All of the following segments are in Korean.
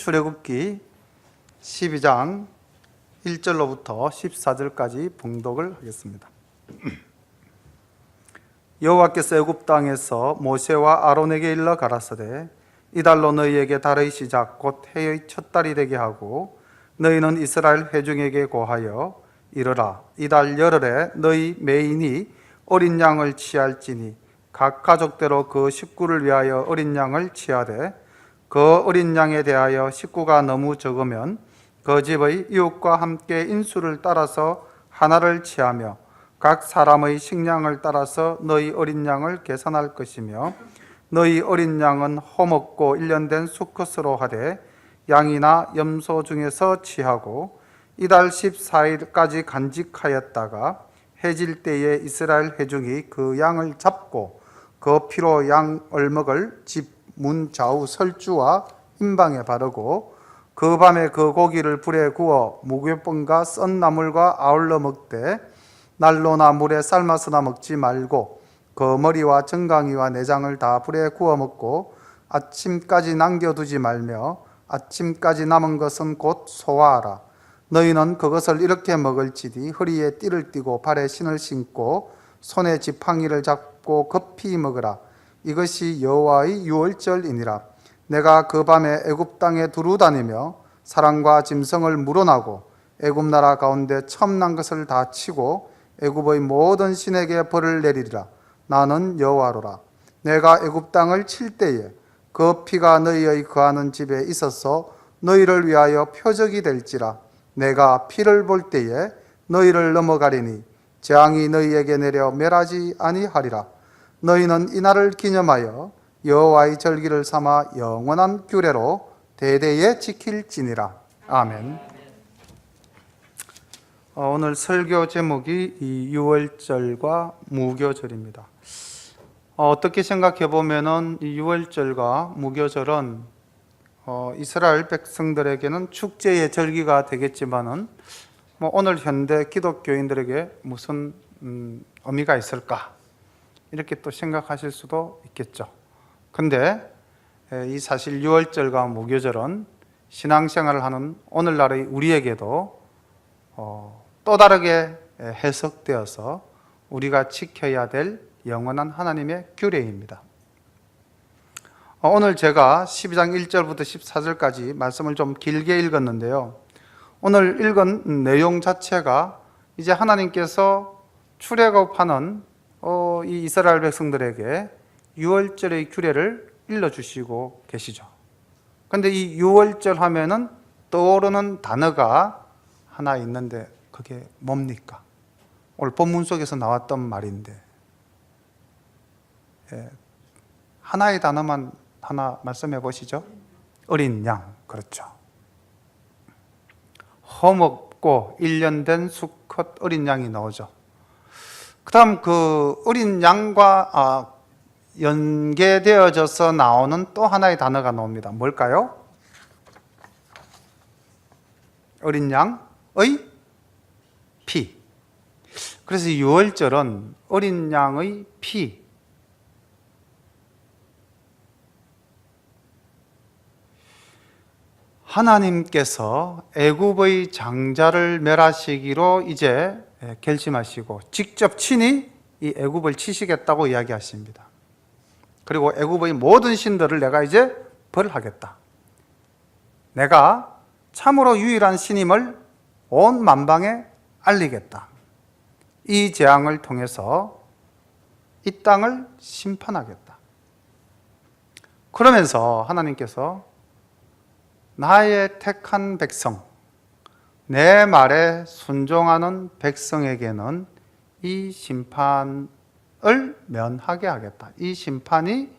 출애굽기 12장 1절로부터 14절까지 봉독을 하겠습니다. 여호와께서 애굽 땅에서 모세와 아론에게 일러 가라사대 이달로 너희에게 달의 시작 곧 해의 첫 달이 되게 하고 너희는 이스라엘 회중에게 고하여 이르라 이달 열흘에 너희 매인이 어린 양을 취할지니 각 가족대로 그 식구를 위하여 어린 양을 취하되 그 어린 양에 대하여 식구가 너무 적으면 그 집의 이웃과 함께 인수를 따라서 하나를 취하며 각 사람의 식량을 따라서 너희 어린 양을 계산할 것이며 너희 어린 양은 허먹고 1년 된 수컷으로 하되 양이나 염소 중에서 취하고 이달 14일까지 간직하였다가 해질 때에 이스라엘 회중이 그 양을 잡고 그 피로 양 얼먹을 집 문 좌우 설주와 흰방에 바르고 그 밤에 그 고기를 불에 구워 무교병과 썬 나물과 아울러 먹되 난로나 물에 삶아서나 먹지 말고 그 머리와 정강이와 내장을 다 불에 구워 먹고 아침까지 남겨두지 말며 아침까지 남은 것은 곧 소화하라. 너희는 그것을 이렇게 먹을지니 허리에 띠를 띠고 발에 신을 신고 손에 지팡이를 잡고 급히 먹으라. 이것이 여호와의 유월절이니라. 내가 그 밤에 애굽 땅에 두루 다니며 사람과 짐승을 물어나고 애굽 나라 가운데 처음 난 것을 다 치고 애굽의 모든 신에게 벌을 내리리라. 나는 여호와로라. 내가 애굽 땅을 칠 때에 그 피가 너희의 거하는 집에 있어서 너희를 위하여 표적이 될지라. 내가 피를 볼 때에 너희를 넘어가리니 재앙이 너희에게 내려 멸하지 아니하리라. 너희는 이날을 기념하여 여호와의 절기를 삼아 영원한 규례로 대대에 지킬지니라. 아멘. 오늘 설교 제목이 이 유월절과 무교절입니다. 어떻게 생각해 보면은 이 유월절과 무교절은 이스라엘 백성들에게는 축제의 절기가 되겠지만은 오늘 현대 기독교인들에게 무슨 의미가 있을까? 이렇게 또 생각하실 수도 있겠죠. 근데 이 사실 유월절과 무교절은 신앙생활을 하는 오늘날의 우리에게도 또 다르게 해석되어서 우리가 지켜야 될 영원한 하나님의 규례입니다. 오늘 제가 12장 1절부터 14절까지 말씀을 좀 길게 읽었는데요. 오늘 읽은 내용 자체가 이제 하나님께서 출애굽하는 이 이스라엘 백성들에게 유월절의 규례를 일러주시고 계시죠. 그런데 이 유월절 하면은 떠오르는 단어가 하나 있는데 그게 뭡니까? 오늘 본문 속에서 나왔던 말인데 하나의 단어만 하나 말씀해 보시죠. 어린 양, 그렇죠. 허먹고 1년 된 수컷 어린 양이 나오죠. 그 다음 그 어린 양과 연계되어져서 나오는 또 하나의 단어가 나옵니다. 뭘까요? 어린 양의 피. 그래서 유월절은 어린 양의 피. 하나님께서 애굽의 장자를 멸하시기로 이제 결심하시고 직접 친히 이 애굽을 치시겠다고 이야기하십니다. 그리고 애굽의 모든 신들을 내가 이제 벌하겠다. 내가 참으로 유일한 신임을 온 만방에 알리겠다. 이 재앙을 통해서 이 땅을 심판하겠다. 그러면서 하나님께서 나의 택한 백성, 내 말에 순종하는 백성에게는 이 심판을 면하게 하겠다. 이 심판이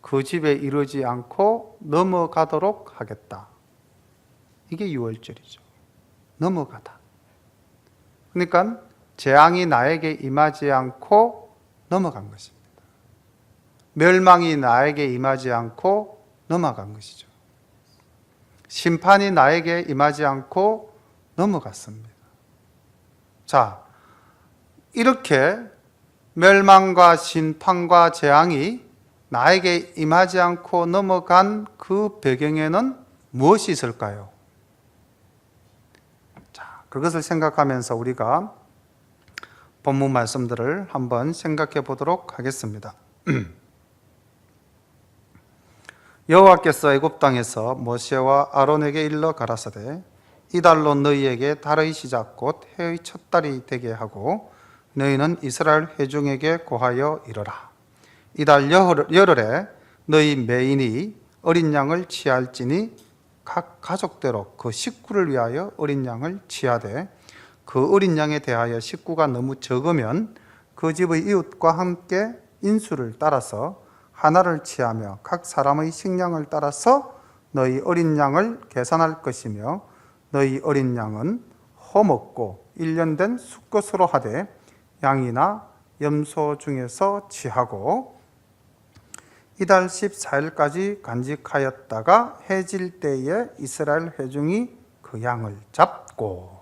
그 집에 이르지 않고 넘어가도록 하겠다. 이게 유월절이죠. 넘어가다. 그러니까 재앙이 나에게 임하지 않고 넘어간 것입니다. 멸망이 나에게 임하지 않고 넘어간 것이죠. 심판이 나에게 임하지 않고 넘어갔습니다. 자, 이렇게 멸망과 심판과 재앙이 나에게 임하지 않고 넘어간 그 배경에는 무엇이 있을까요? 자, 그것을 생각하면서 우리가 본문 말씀들을 한번 생각해 보도록 하겠습니다. 여호와께서 애굽 땅에서 모세와 아론에게 일러 가라사대 이달로 너희에게 달의 시작 곧 해의 첫 달이 되게 하고 너희는 이스라엘 회중에게 고하여 이르라. 이달 열흘에 너희 매인이 어린 양을 취할지니 각 가족대로 그 식구를 위하여 어린 양을 취하되 그 어린 양에 대하여 식구가 너무 적으면 그 집의 이웃과 함께 인수를 따라서 하나를 취하며 각 사람의 식량을 따라서 너희 어린 양을 계산할 것이며 너희 어린 양은 허먹고 1년 된 수컷으로 하되 양이나 염소 중에서 취하고 이달 14일까지 간직하였다가 해질 때에 이스라엘 회중이 그 양을 잡고.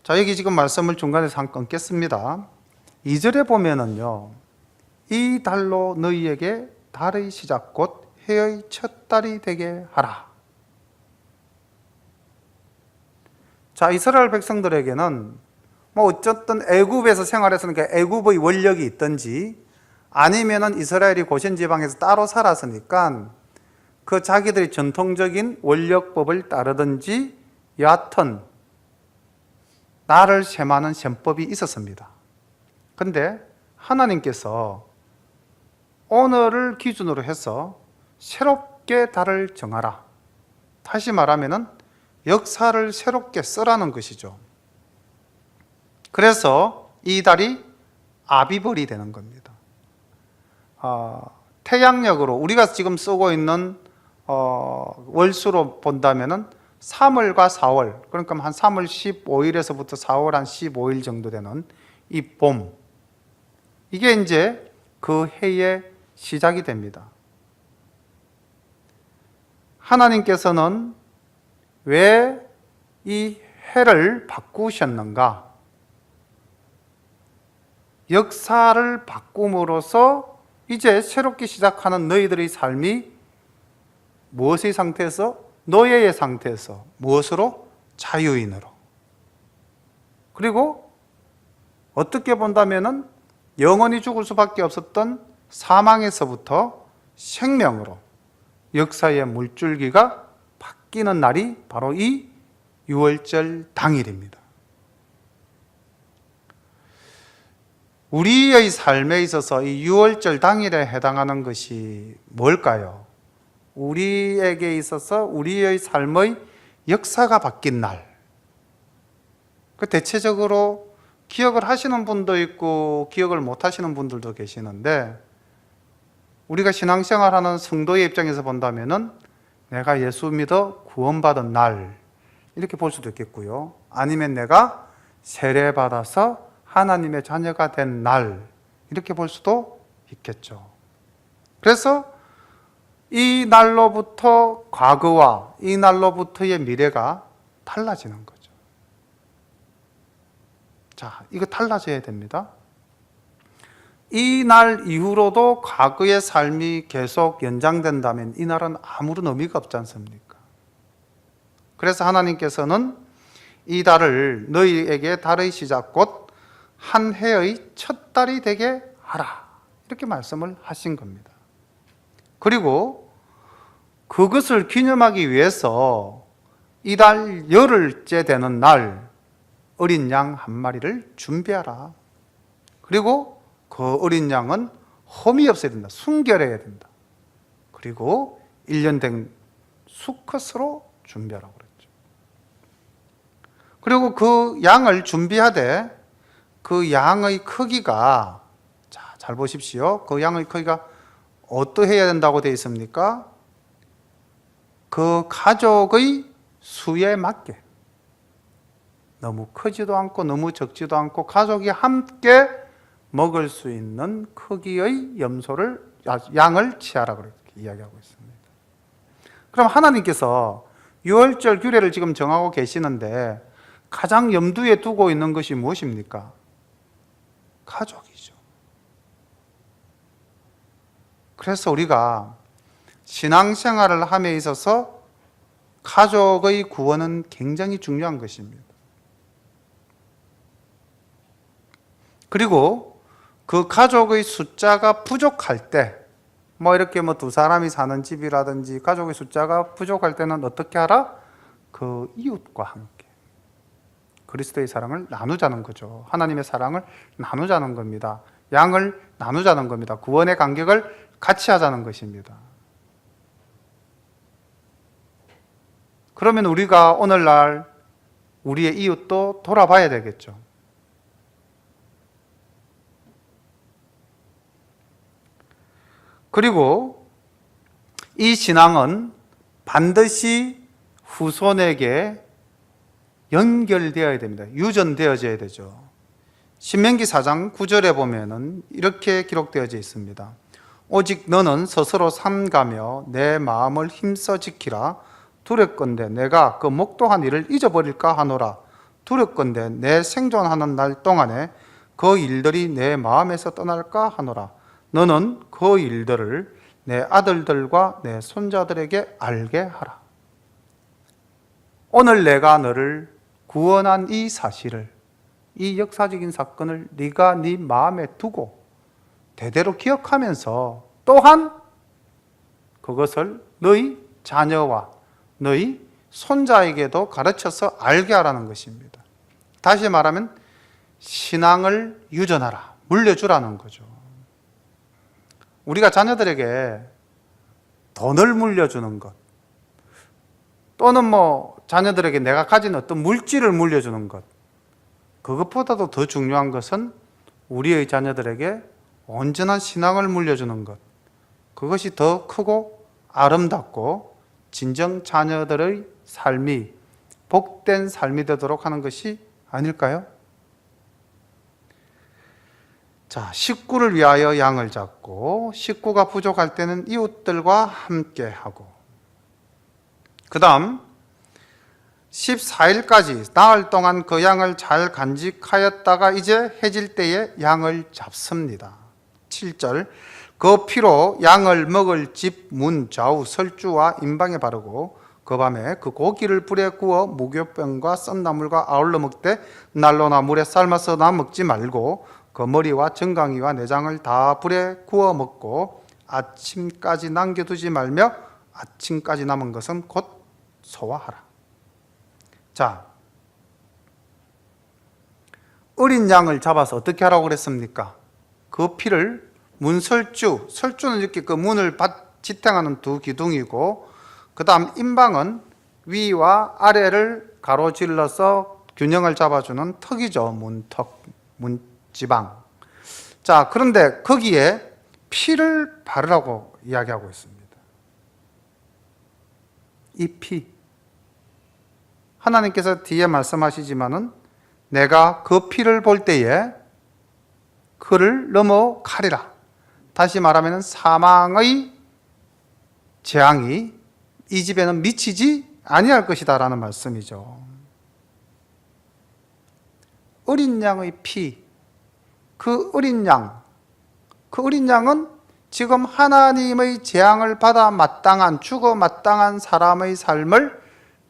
자, 여기 지금 말씀을 중간에서 한 끊겠습니다. 2절에 보면은요, 이 달로 너희에게 달의 시작 곧 해의 첫 달이 되게 하라. 자, 이스라엘 백성들에게는 뭐 어쨌든 애굽에서 생활했으니까 애굽의 원력이 있든지 아니면은 이스라엘이 고센 지방에서 따로 살았으니까 그 자기들이 전통적인 원력법을 따르든지 여하튼 날을 셈하는 셈법이 있었습니다. 근데 하나님께서 오늘을 기준으로 해서 새롭게 달을 정하라. 다시 말하면은 역사를 새롭게 쓰라는 것이죠. 그래서 이 달이 아비벌이 되는 겁니다. 태양력으로 우리가 지금 쓰고 있는 월수로 본다면은 3월과 4월, 그러니까 한 3월 15일에서부터 4월 한 15일 정도 되는 이 봄, 이게 이제 그 해의 시작이 됩니다. 하나님께서는 왜 이 해를 바꾸셨는가? 역사를 바꿈으로써 이제 새롭게 시작하는 너희들의 삶이 무엇의 상태에서? 노예의 상태에서 무엇으로? 자유인으로. 그리고 어떻게 본다면은 영원히 죽을 수밖에 없었던 사망에서부터 생명으로 역사의 물줄기가 바뀌는 날이 바로 이 유월절 당일입니다. 우리의 삶에 있어서 이 유월절 당일에 해당하는 것이 뭘까요? 우리에게 있어서 우리의 삶의 역사가 바뀐 날. 대체적으로 기억을 하시는 분도 있고 기억을 못 하시는 분들도 계시는데, 우리가 신앙생활하는 성도의 입장에서 본다면은 내가 예수 믿어 구원받은 날 이렇게 볼 수도 있겠고요. 아니면 내가 세례받아서 하나님의 자녀가 된 날 이렇게 볼 수도 있겠죠. 그래서 이 날로부터 과거와 이 날로부터의 미래가 달라지는 거죠. 자, 이거 달라져야 됩니다. 이 날 이후로도 과거의 삶이 계속 연장된다면 이 날은 아무런 의미가 없지 않습니까? 그래서 하나님께서는 이 달을 너희에게 달의 시작 곧 한 해의 첫 달이 되게 하라 이렇게 말씀을 하신 겁니다. 그리고 그것을 기념하기 위해서 이달 열흘째 되는 날 어린 양 한 마리를 준비하라. 그리고 그 어린 양은 험이 없어야 된다. 순결해야 된다. 그리고 1년 된 수컷으로 준비하라고 그랬죠. 그리고 그 양을 준비하되 그 양의 크기가, 자, 잘 보십시오. 그 양의 크기가 어떠해야 된다고 되어 있습니까? 그 가족의 수에 맞게, 너무 크지도 않고 너무 적지도 않고 가족이 함께 먹을 수 있는 크기의 양을 취하라 그렇게 이야기하고 있습니다. 그럼 하나님께서 유월절 규례를 지금 정하고 계시는데 가장 염두에 두고 있는 것이 무엇입니까? 가족이죠. 그래서 우리가 신앙생활을 함에 있어서 가족의 구원은 굉장히 중요한 것입니다. 그리고 그 가족의 숫자가 부족할 때, 이렇게 두 사람이 사는 집이라든지 가족의 숫자가 부족할 때는 어떻게 하라? 그 이웃과 함께 그리스도의 사랑을 나누자는 거죠. 하나님의 사랑을 나누자는 겁니다. 양을 나누자는 겁니다. 구원의 간격을 같이 하자는 것입니다. 그러면 우리가 오늘날 우리의 이웃도 돌아봐야 되겠죠. 그리고 이 신앙은 반드시 후손에게 연결되어야 됩니다. 유전되어져야 되죠. 신명기 4장 9절에 보면은 이렇게 기록되어져 있습니다. 오직 너는 스스로 삼가며 내 마음을 힘써 지키라. 두렵건대 내가 그 목도한 일을 잊어버릴까 하노라. 두렵건대 내 생존하는 날 동안에 그 일들이 내 마음에서 떠날까 하노라. 너는 그 일들을 내 아들들과 내 손자들에게 알게 하라. 오늘 내가 너를 구원한 이 사실을, 이 역사적인 사건을 네가 네 마음에 두고 대대로 기억하면서 또한 그것을 너희 자녀와 너희 손자에게도 가르쳐서 알게 하라는 것입니다. 다시 말하면 신앙을 유전하라, 물려주라는 거죠. 우리가 자녀들에게 돈을 물려주는 것, 또는 자녀들에게 내가 가진 어떤 물질을 물려주는 것, 그것보다도 더 중요한 것은 우리의 자녀들에게 온전한 신앙을 물려주는 것, 그것이 더 크고 아름답고 진정 자녀들의 삶이 복된 삶이 되도록 하는 것이 아닐까요? 자, 식구를 위하여 양을 잡고 식구가 부족할 때는 이웃들과 함께 하고, 그 다음 14일까지 나흘 동안 그 양을 잘 간직하였다가 이제 해질 때에 양을 잡습니다. 7절 그 피로 양을 먹을 집 문 좌우 설주와 임방에 바르고 그 밤에 그 고기를 불에 구워 무교병과 썬 나물과 아울러 먹되 난로나 물에 삶아서나 먹지 말고 그 머리와 정강이와 내장을 다 불에 구워 먹고 아침까지 남겨두지 말며 아침까지 남은 것은 곧 소화하라. 자, 어린 양을 잡아서 어떻게 하라고 그랬습니까? 그 피를 문설주, 설주는 이렇게 그 문을 지탱하는 두 기둥이고, 그 다음 임방은 위와 아래를 가로질러서 균형을 잡아주는 턱이죠. 문턱, 문지방. 자, 그런데 거기에 피를 바르라고 이야기하고 있습니다. 이 피, 하나님께서 뒤에 말씀하시지만은 내가 그 피를 볼 때에 그를 넘어가리라. 다시 말하면 사망의 재앙이 이 집에는 미치지 아니할 것이다 라는 말씀이죠. 어린 양의 피, 그 어린 양은 지금 하나님의 재앙을 받아 죽어 마땅한 사람의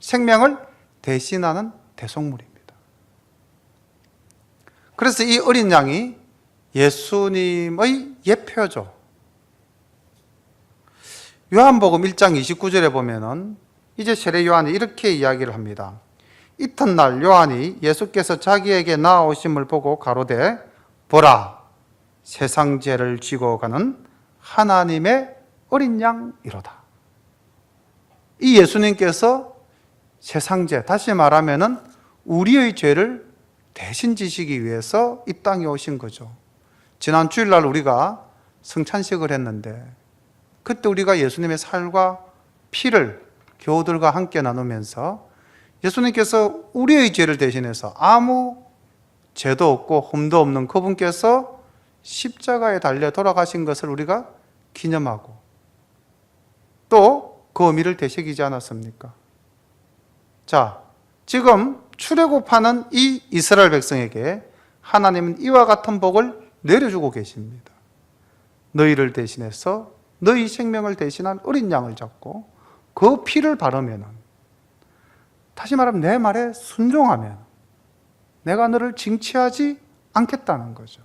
생명을 대신하는 대속물입니다. 그래서 이 어린 양이 예수님의 예표죠. 요한복음 1장 29절에 보면은 이제 세례 요한이 이렇게 이야기를 합니다. 이튿날 요한이 예수께서 자기에게 나아오심을 보고 가로되 보라, 세상 죄를 지고 가는 하나님의 어린 양이로다. 이 예수님께서 세상 죄, 다시 말하면은 우리의 죄를 대신 지시기 위해서 이 땅에 오신 거죠. 지난 주일날 우리가 성찬식을 했는데 그때 우리가 예수님의 살과 피를 교우들과 함께 나누면서 예수님께서 우리의 죄를 대신해서 아무 죄도 없고 흠도 없는 그분께서 십자가에 달려 돌아가신 것을 우리가 기념하고 또 그 의미를 되새기지 않았습니까? 자, 지금 출애굽하는 이 이스라엘 백성에게 하나님은 이와 같은 복을 내려주고 계십니다. 너희를 대신해서 너희 생명을 대신한 어린 양을 잡고 그 피를 바르면은 다시 말하면 내 말에 순종하면 내가 너를 징치하지 않겠다는 거죠.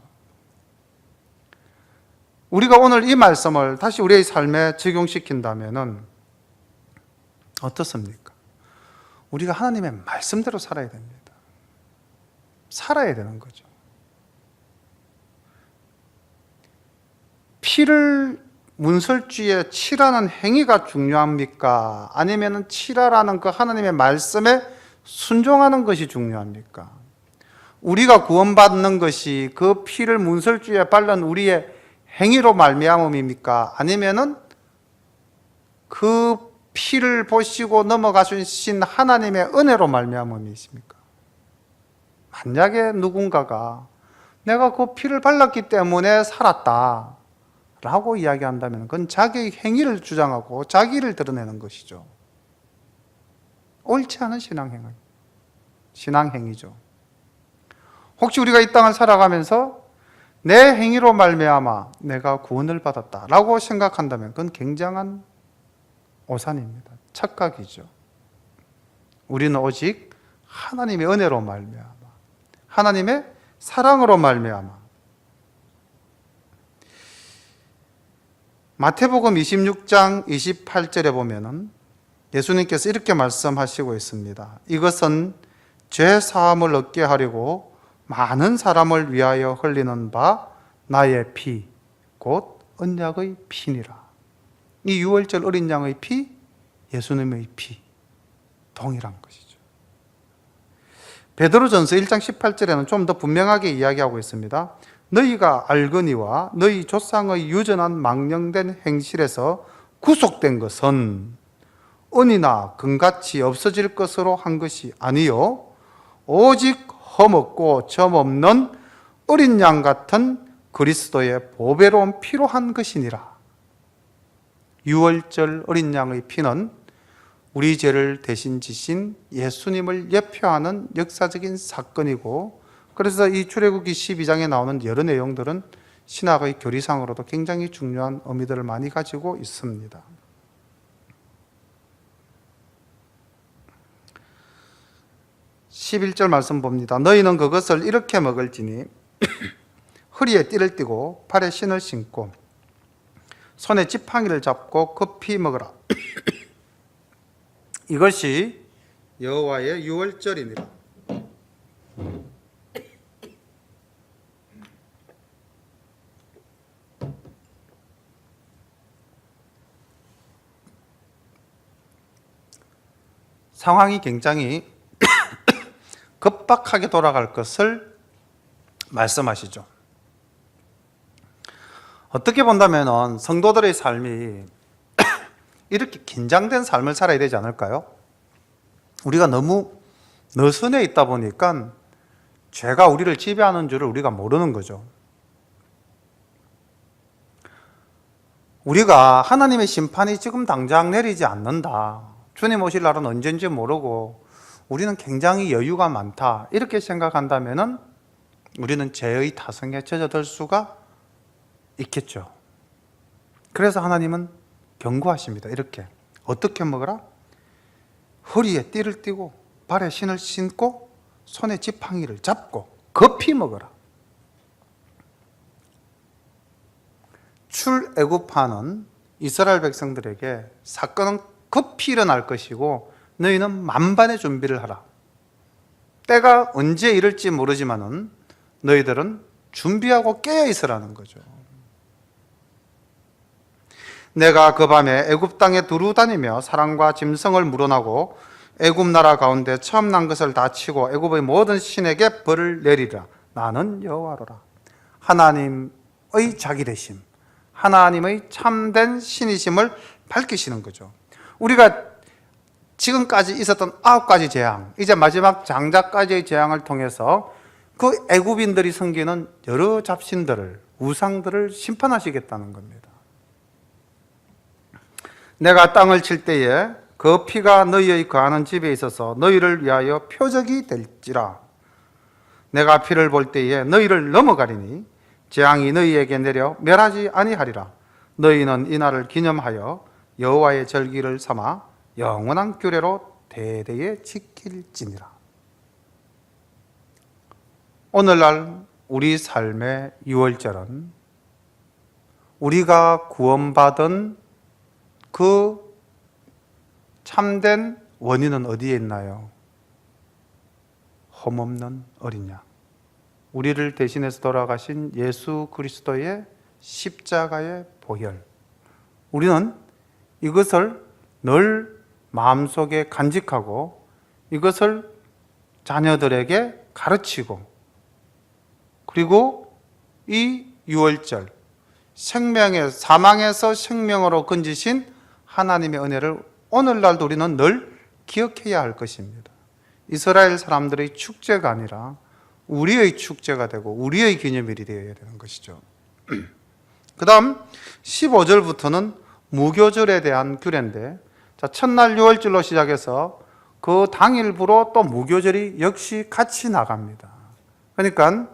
우리가 오늘 이 말씀을 다시 우리의 삶에 적용시킨다면 어떻습니까? 우리가 하나님의 말씀대로 살아야 됩니다. 살아야 되는 거죠. 피를 문설주에 칠하는 행위가 중요합니까? 아니면 칠하라는 그 하나님의 말씀에 순종하는 것이 중요합니까? 우리가 구원받는 것이 그 피를 문설주에 바른 우리의 행위로 말미암음입니까? 아니면은 그 피를 보시고 넘어가신 하나님의 은혜로 말미암음이십니까? 만약에 누군가가 내가 그 피를 발랐기 때문에 살았다 라고 이야기한다면 그건 자기의 행위를 주장하고 자기를 드러내는 것이죠. 옳지 않은 신앙행위죠. 혹시 우리가 이 땅을 살아가면서 내 행위로 말미암아 내가 구원을 받았다 라고 생각한다면 그건 굉장한 오산입니다. 착각이죠. 우리는 오직 하나님의 은혜로 말미암아 하나님의 사랑으로 말미암아 마태복음 26장 28절에 보면은 예수님께서 이렇게 말씀하시고 있습니다. 이것은 죄 사함을 얻게 하려고 많은 사람을 위하여 흘리는 바 나의 피, 곧 언약의 피니라. 이 유월절 어린 양의 피, 예수님의 피, 동일한 것이죠. 베드로전서 1장 18절에는 좀 더 분명하게 이야기하고 있습니다. 너희가 알거니와 너희 조상의 유전한 망령된 행실에서 구속된 것은 은이나 금같이 없어질 것으로 한 것이 아니요 오직 흠없고 점 없는 어린 양 같은 그리스도의 보배로운 피로 한 것이니라. 유월절 어린 양의 피는 우리 죄를 대신 지신 예수님을 예표하는 역사적인 사건이고, 그래서 이 출애굽기 12장에 나오는 여러 내용들은 신학의 교리상으로도 굉장히 중요한 의미들을 많이 가지고 있습니다. 11절 말씀 봅니다. 너희는 그것을 이렇게 먹을지니 허리에 띠를 띠고 발에 신을 신고 손에 지팡이를 잡고 급히 먹으라. 이것이 여호와의 유월절이니라. 상황이 굉장히 급박하게 돌아갈 것을 말씀하시죠. 어떻게 본다면 성도들의 삶이 이렇게 긴장된 삶을 살아야 되지 않을까요? 우리가 너무 너선에 있다 보니까 죄가 우리를 지배하는 줄을 우리가 모르는 거죠. 우리가 하나님의 심판이 지금 당장 내리지 않는다, 주님 오실 날은 언젠지 모르고 우리는 굉장히 여유가 많다, 이렇게 생각한다면 우리는 죄의 타성에 젖어들 수가 있겠죠. 그래서 하나님은 경고하십니다. 이렇게 어떻게 먹으라? 허리에 띠를 띠고 발에 신을 신고 손에 지팡이를 잡고 급히 먹어라. 출애굽하는 이스라엘 백성들에게 사건은 급히 일어날 것이고 너희는 만반의 준비를 하라. 때가 언제 이를지 모르지만은 너희들은 준비하고 깨어 있으라는 거죠. 내가 그 밤에 애굽 땅에 두루 다니며 사람과 짐승을 물어나고 애굽 나라 가운데 처음 난 것을 다 치고 애굽의 모든 신에게 벌을 내리라. 나는 여호와로라. 하나님의 자기 되심, 하나님의 참된 신이심을 밝히시는 거죠. 우리가 지금까지 있었던 9가지 재앙, 이제 마지막 장자까지의 재앙을 통해서 그 애굽인들이 섬기는 여러 잡신들을, 우상들을 심판하시겠다는 겁니다. 내가 땅을 칠 때에 그 피가 너희의 거하는 집에 있어서 너희를 위하여 표적이 될지라. 내가 피를 볼 때에 너희를 넘어가리니 재앙이 너희에게 내려 멸하지 아니하리라. 너희는 이 날을 기념하여 여호와의 절기를 삼아 영원한 규례로 대대에 지킬지니라. 오늘날 우리 삶의 유월절은 우리가 구원받은 그 참된 원인은 어디에 있나요? 험없는 어린 양, 우리를 대신해서 돌아가신 예수 그리스도의 십자가의 보혈. 우리는 이것을 늘 마음속에 간직하고 이것을 자녀들에게 가르치고, 그리고 이 유월절, 사망에서 생명으로 건지신 하나님의 은혜를 오늘날도 우리는 늘 기억해야 할 것입니다. 이스라엘 사람들의 축제가 아니라 우리의 축제가 되고 우리의 기념일이 되어야 되는 것이죠. 그 다음 15절부터는 무교절에 대한 규례인데, 첫날 유월절로 시작해서 그 당일부로 또 무교절이 역시 같이 나갑니다. 그러니까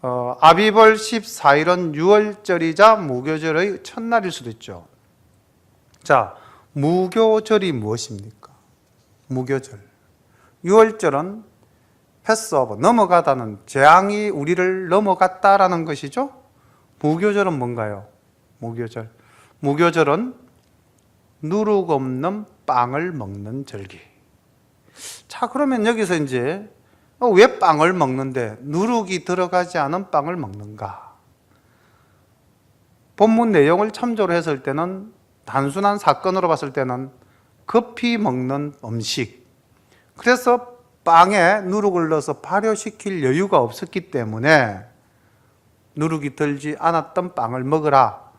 아비벌 14일은 유월절이자 무교절의 첫날일 수도 있죠. 자, 무교절이 무엇입니까? 무교절. 유월절은 패스오버, 넘어가다는, 재앙이 우리를 넘어갔다라는 것이죠. 무교절은 뭔가요? 무교절은 누룩 없는 빵을 먹는 절기. 자, 그러면 여기서 이제 왜 빵을 먹는데 누룩이 들어가지 않은 빵을 먹는가? 본문 내용을 참조로 했을 때는, 단순한 사건으로 봤을 때는 급히 먹는 음식, 그래서 빵에 누룩을 넣어서 발효시킬 여유가 없었기 때문에 누룩이 들지 않았던 빵을 먹으라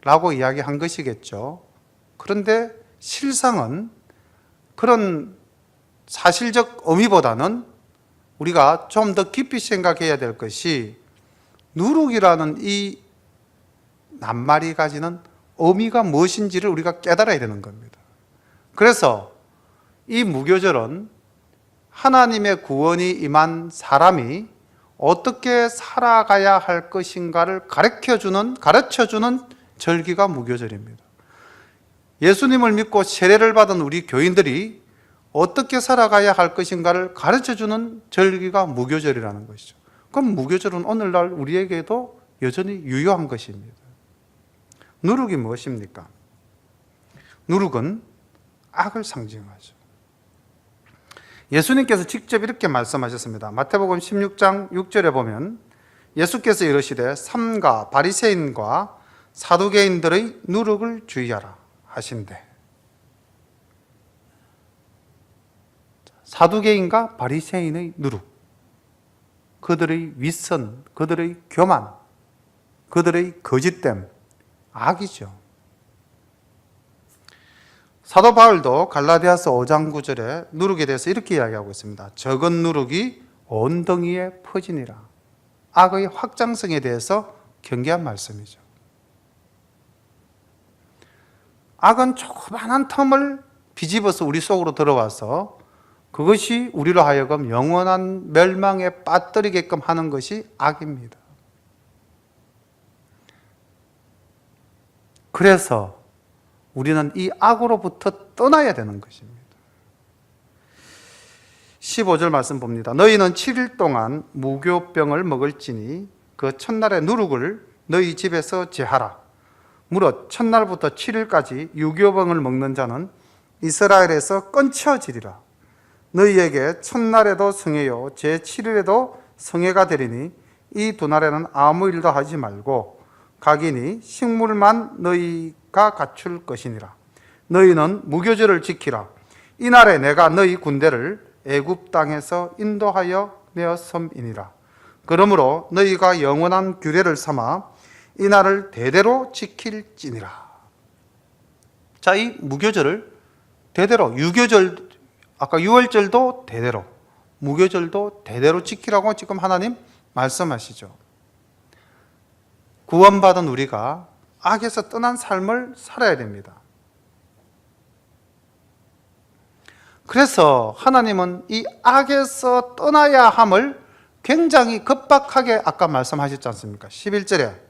라고 이야기한 것이겠죠. 그런데 실상은 그런 사실적 의미보다는 우리가 좀 더 깊이 생각해야 될 것이, 누룩이라는 이 낱말이 가지는 의미가 무엇인지를 우리가 깨달아야 되는 겁니다. 그래서 이 무교절은 하나님의 구원이 임한 사람이 어떻게 살아가야 할 것인가를 가르쳐주는 절기가 무교절입니다. 예수님을 믿고 세례를 받은 우리 교인들이 어떻게 살아가야 할 것인가를 가르쳐주는 절기가 무교절이라는 것이죠. 그럼 무교절은 오늘날 우리에게도 여전히 유효한 것입니다. 누룩이 무엇입니까? 누룩은 악을 상징하죠. 예수님께서 직접 이렇게 말씀하셨습니다. 마태복음 16장 6절에 보면 예수께서 이르시되 삼가 바리새인과 사두개인들의 누룩을 주의하라 하신대. 사두개인과 바리새인의 누룩, 그들의 윗선, 그들의 교만, 그들의 거짓됨, 악이죠. 사도 바울도 갈라디아서 5장 9절에 누룩에 대해서 이렇게 이야기하고 있습니다. 적은 누룩이 온 덩이에 퍼지니라. 악의 확장성에 대해서 경계한 말씀이죠. 악은 조그마한 틈을 비집어서 우리 속으로 들어와서 그것이 우리로 하여금 영원한 멸망에 빠뜨리게끔 하는 것이 악입니다. 그래서 우리는 이 악으로부터 떠나야 되는 것입니다. 15절 말씀 봅니다. 너희는 7일 동안 무교병을 먹을지니 그 첫날의 누룩을 너희 집에서 제하라. 무릇 첫날부터 7일까지 유교병을 먹는 자는 이스라엘에서 끊쳐지리라. 너희에게 첫날에도 성회요 제7일에도 성회가 되리니 이 두 날에는 아무 일도 하지 말고 각인이 식물만 너희가 갖출 것이니라. 너희는 무교절을 지키라. 이날에 내가 너희 군대를 애굽 땅에서 인도하여 내었음이니라. 그러므로 너희가 영원한 규례를 삼아 이날을 대대로 지킬지니라. 자, 이 무교절을 대대로, 아까 유월절도 대대로, 무교절도 대대로 지키라고 지금 하나님 말씀하시죠. 구원받은 우리가 악에서 떠난 삶을 살아야 됩니다. 그래서 하나님은 이 악에서 떠나야 함을 굉장히 급박하게 아까 말씀하셨지 않습니까? 11절에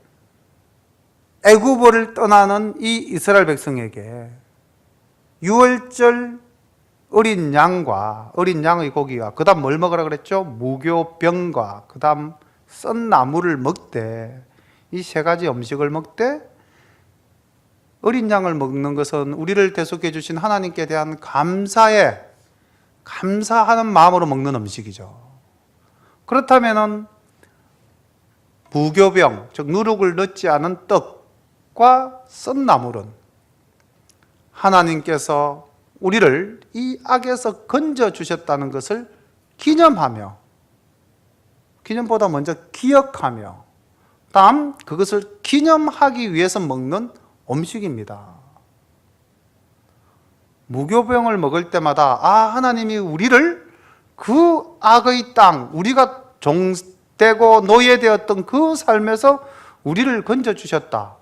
애굽을 떠나는 이 이스라엘 백성에게 유월절의 어린 양과 어린 양의 고기와 그 다음 뭘 먹으라 그랬죠? 무교병과 그 다음 썬 나물을 먹되, 이 세 가지 음식을 먹되, 어린 양을 먹는 것은 우리를 대속해 주신 하나님께 대한 감사하는 마음으로 먹는 음식이죠. 그렇다면은 무교병, 즉 누룩을 넣지 않은 떡과 썬 나물은 하나님께서 우리를 이 악에서 건져 주셨다는 것을 기념하며, 기념보다 먼저 기억하며, 다음 그것을 기념하기 위해서 먹는 음식입니다. 무교병을 먹을 때마다 하나님이 우리를 그 악의 땅, 우리가 종되고 노예되었던 그 삶에서 우리를 건져주셨다.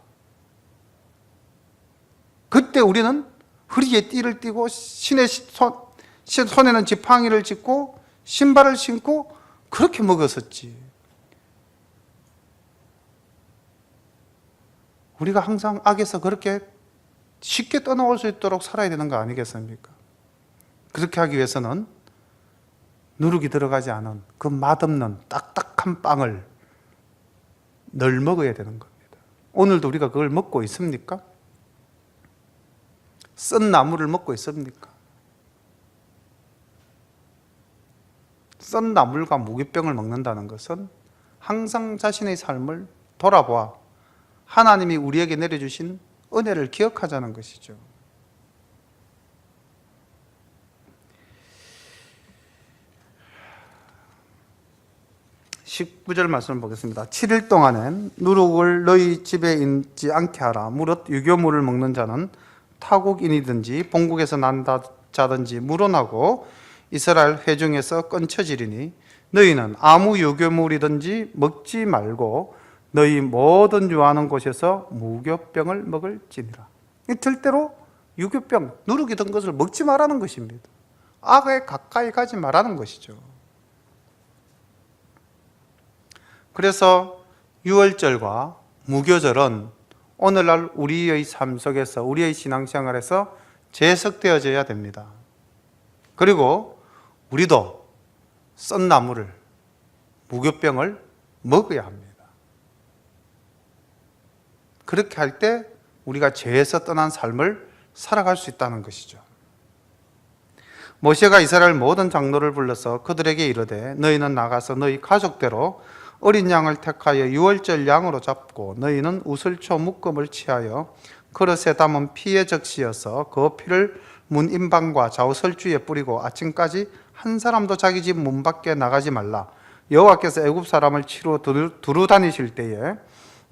그때 우리는 허리에 띠를 띠고 손에는 지팡이를 짚고 신발을 신고 그렇게 먹었었지. 우리가 항상 악에서 그렇게 쉽게 떠나올 수 있도록 살아야 되는 거 아니겠습니까? 그렇게 하기 위해서는 누룩이 들어가지 않은 그 맛없는 딱딱한 빵을 늘 먹어야 되는 겁니다. 오늘도 우리가 그걸 먹고 있습니까? 썬 나물을 먹고 있습니까? 썬 나물과 무교병을 먹는다는 것은 항상 자신의 삶을 돌아보아 하나님이 우리에게 내려주신 은혜를 기억하자는 것이죠. (19절) 말씀을 보겠습니다. 7일 동안엔 누룩을 너희 집에 있지 않게 하라. 무릇 유교물을 먹는 자는 타국인이든지 본국에서 난 자든지 물어나고 이스라엘 회중에서 끊쳐지리니 너희는 아무 유교물이든지 먹지 말고 너희 모든 유하는 곳에서 무교병을 먹을지니라. 절대로 유교병, 누룩이 든 것을 먹지 말라는 것입니다. 악에 가까이 가지 말라는 것이죠. 그래서 유월절과 무교절은 오늘날 우리의 삶 속에서, 우리의 신앙생활에서 재석되어져야 됩니다. 그리고 우리도 썬 나물을, 무교병을 먹어야 합니다. 그렇게 할 때 우리가 죄에서 떠난 삶을 살아갈 수 있다는 것이죠. 모세가 이스라엘 모든 장로를 불러서 그들에게 이르되 너희는 나가서 너희 가족대로 어린 양을 택하여 유월절 양으로 잡고 너희는 우슬초 묶음을 취하여 그릇에 담은 피에 적시어서 그 피를 문 임방과 좌우 설주에 뿌리고 아침까지 한 사람도 자기 집 문 밖에 나가지 말라. 여호와께서 애굽 사람을 치러 두루 다니실 때에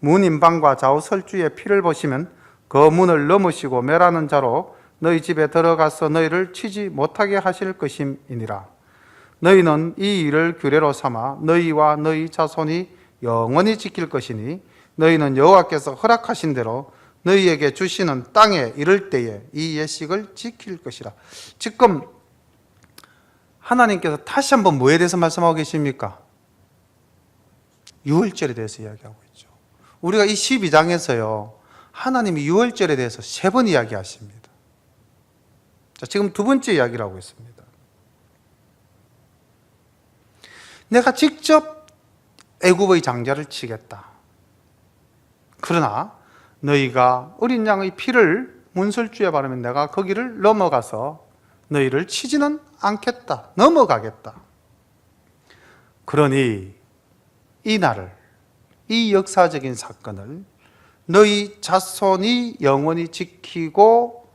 문 임방과 좌우 설주에 피를 보시면 그 문을 넘으시고 멸하는 자로 너희 집에 들어가서 너희를 치지 못하게 하실 것임이니라. 너희는 이 일을 규례로 삼아 너희와 너희 자손이 영원히 지킬 것이니 너희는 여호와께서 허락하신 대로 너희에게 주시는 땅에 이를 때에 이 예식을 지킬 것이라. 지금 하나님께서 다시 한번 뭐에 대해서 말씀하고 계십니까? 유월절에 대해서 이야기하고 있죠. 우리가 이 12장에서요 하나님이 유월절에 대해서 3번 이야기하십니다. 자, 지금 두 번째 이야기를 하고 있습니다. 내가 직접 애굽의 장자를 치겠다. 그러나 너희가 어린 양의 피를 문설주에 바르면 내가 거기를 넘어가서 너희를 치지는 않겠다. 넘어가겠다. 그러니 이 날을, 이 역사적인 사건을 너희 자손이 영원히 지키고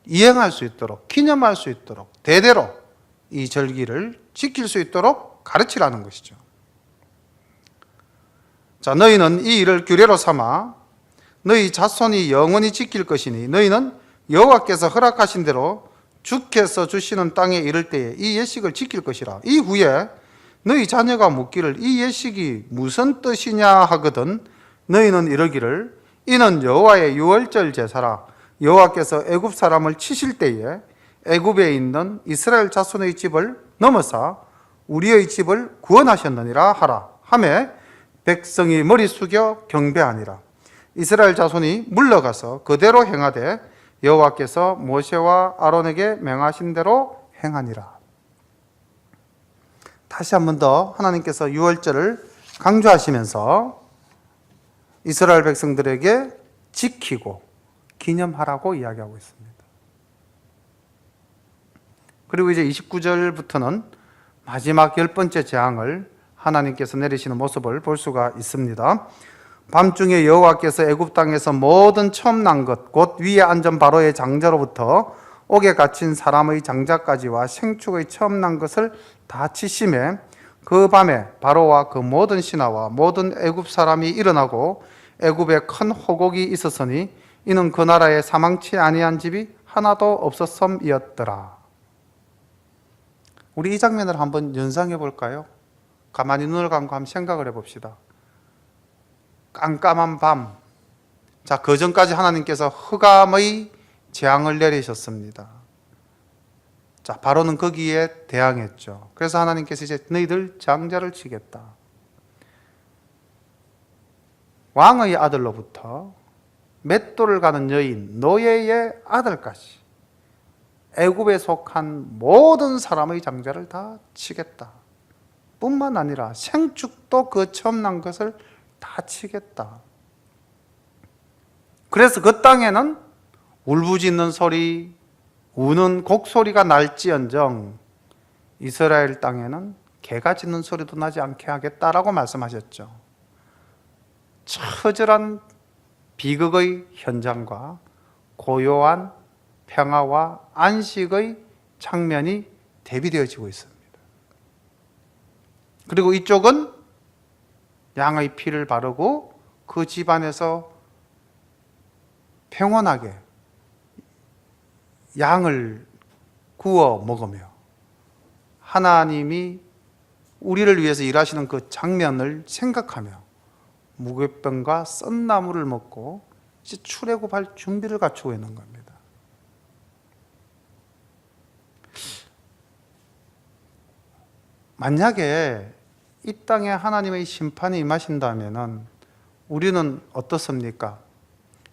이행할 수 있도록, 기념할 수 있도록, 대대로 이 절기를 지킬 수 있도록 가르치라는 것이죠. 자, 너희는 이 일을 규례로 삼아 너희 자손이 영원히 지킬 것이니 너희는 여호와께서 허락하신 대로 주께서 주시는 땅에 이를 때에 이 예식을 지킬 것이라. 이후에 너희 자녀가 묻기를 이 예식이 무슨 뜻이냐 하거든 너희는 이르기를 이는 여호와의 유월절 제사라. 여호와께서 애굽 사람을 치실 때에 애굽에 있는 이스라엘 자손의 집을 넘어사 우리의 집을 구원하셨느니라 하라. 하매 백성이 머리 숙여 경배하니라. 이스라엘 자손이 물러가서 그대로 행하되 여호와께서 모세와 아론에게 명하신 대로 행하니라. 다시 한 번 더 하나님께서 유월절을 강조하시면서 이스라엘 백성들에게 지키고 기념하라고 이야기하고 있습니다. 그리고 이제 29절부터는 마지막 10번째 재앙을 하나님께서 내리시는 모습을 볼 수가 있습니다. 밤중에 여호와께서 애굽 땅에서 모든 처음 난 것 곧 위에 앉은 바로의 장자로부터 옥에 갇힌 사람의 장자까지와 생축의 처음 난 것을 다 치심에 그 밤에 바로와 그 모든 신하와 모든 애굽 사람이 일어나고 애굽에 큰 호곡이 있었으니 이는 그 나라에 사망치 아니한 집이 하나도 없었음이었더라. 우리 이 장면을 한번 연상해 볼까요? 가만히 눈을 감고 한번 생각을 해 봅시다. 깜깜한 밤. 자, 그 전까지 하나님께서 흑암의 재앙을 내리셨습니다. 자, 바로는 거기에 대항했죠. 그래서 하나님께서 이제 너희들 장자를 치겠다. 왕의 아들로부터 맷돌을 가는 여인, 노예의 아들까지 애굽에 속한 모든 사람의 장자를 다 치겠다. 뿐만 아니라 생축도 그 처음 난 것을 다 치겠다. 그래서 그 땅에는 울부짖는 소리, 우는 곡소리가 날지언정 이스라엘 땅에는 개가 짖는 소리도 나지 않게 하겠다라고 말씀하셨죠. 처절한 비극의 현장과 고요한 평화와 안식의 장면이 대비되어지고 있습니다. 그리고 이쪽은 양의 피를 바르고 그 집안에서 평온하게 양을 구워 먹으며 하나님이 우리를 위해서 일하시는 그 장면을 생각하며 무교병과 썬나물을 먹고 이제 출애굽할 준비를 갖추고 있는 겁니다. 만약에 이 땅에 하나님의 심판이 임하신다면 우리는 어떻습니까?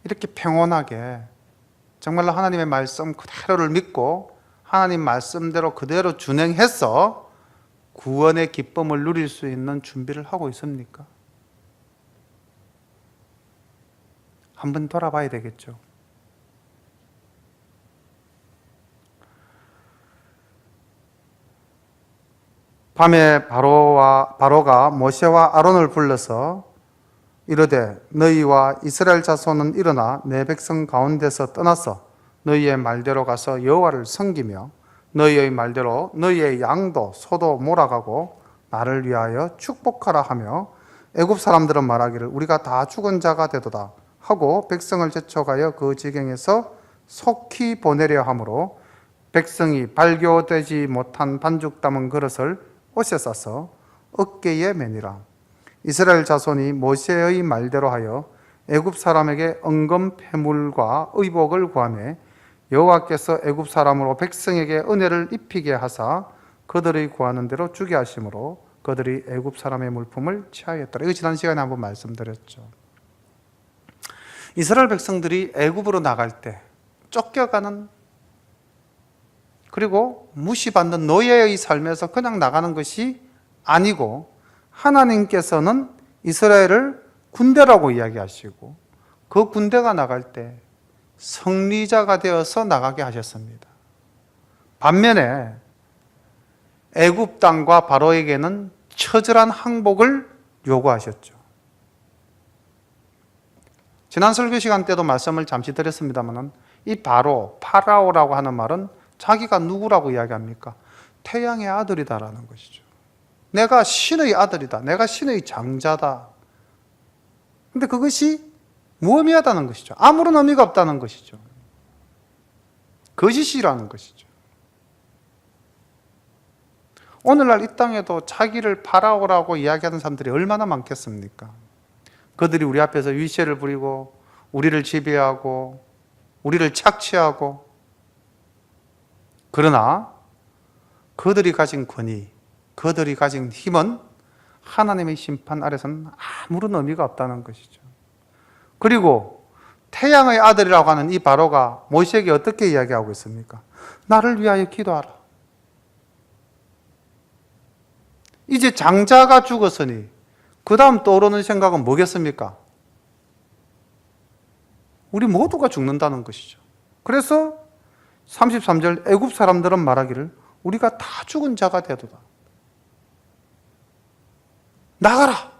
이렇게 평온하게 정말로 하나님의 말씀 그대로를 믿고 하나님 말씀대로 그대로 준행해서 구원의 기쁨을 누릴 수 있는 준비를 하고 있습니까? 한번 돌아봐야 되겠죠. 밤에 바로가 모세와 아론을 불러서 이르되 너희와 이스라엘 자손은 일어나 내 백성 가운데서 떠나서 너희의 말대로 가서 여호와를 섬기며 너희의 말대로 너희의 양도 소도 몰아가고 나를 위하여 축복하라 하며 애굽 사람들은 말하기를 우리가 다 죽은 자가 되도다 하고 백성을 제쳐가여 그 지경에서 속히 보내려 하므로 백성이 발교되지 못한 반죽 담은 그릇을 옷에 싸서 어깨에 매니라. 이스라엘 자손이 모세의 말대로 하여 애굽 사람에게 언금 패물과 의복을 구하매 여호와께서 애굽 사람으로 백성에게 은혜를 입히게 하사 그들의 구하는 대로 주게 하심으로 그들이 애굽 사람의 물품을 취하였더라. 이거 지난 시간에 한번 말씀드렸죠. 이스라엘 백성들이 애굽으로 나갈 때 쫓겨가는 그리고 무시받는 노예의 삶에서 그냥 나가는 것이 아니고 하나님께서는 이스라엘을 군대라고 이야기하시고 그 군대가 나갈 때 승리자가 되어서 나가게 하셨습니다. 반면에 애굽 땅과 바로에게는 처절한 항복을 요구하셨죠. 지난 설교 시간 때도 말씀을 잠시 드렸습니다만 이 파라오라고 하는 말은 자기가 누구라고 이야기합니까? 태양의 아들이다라는 것이죠. 내가 신의 아들이다. 내가 신의 장자다. 근데 그것이 무의미하다는 것이죠. 아무런 의미가 없다는 것이죠. 거짓이라는 것이죠. 오늘날 이 땅에도 자기를 파라오라고 이야기하는 사람들이 얼마나 많겠습니까? 그들이 우리 앞에서 위세를 부리고 우리를 지배하고 우리를 착취하고 그러나 그들이 가진 권위, 그들이 가진 힘은 하나님의 심판 아래서는 아무런 의미가 없다는 것이죠. 그리고 태양의 아들이라고 하는 이 바로가 모세에게 어떻게 이야기하고 있습니까? 나를 위하여 기도하라. 이제 장자가 죽었으니 그 다음 떠오르는 생각은 뭐겠습니까? 우리 모두가 죽는다는 것이죠. 그래서 33절 애굽 사람들은 말하기를 우리가 다 죽은 자가 되도다. 나가라.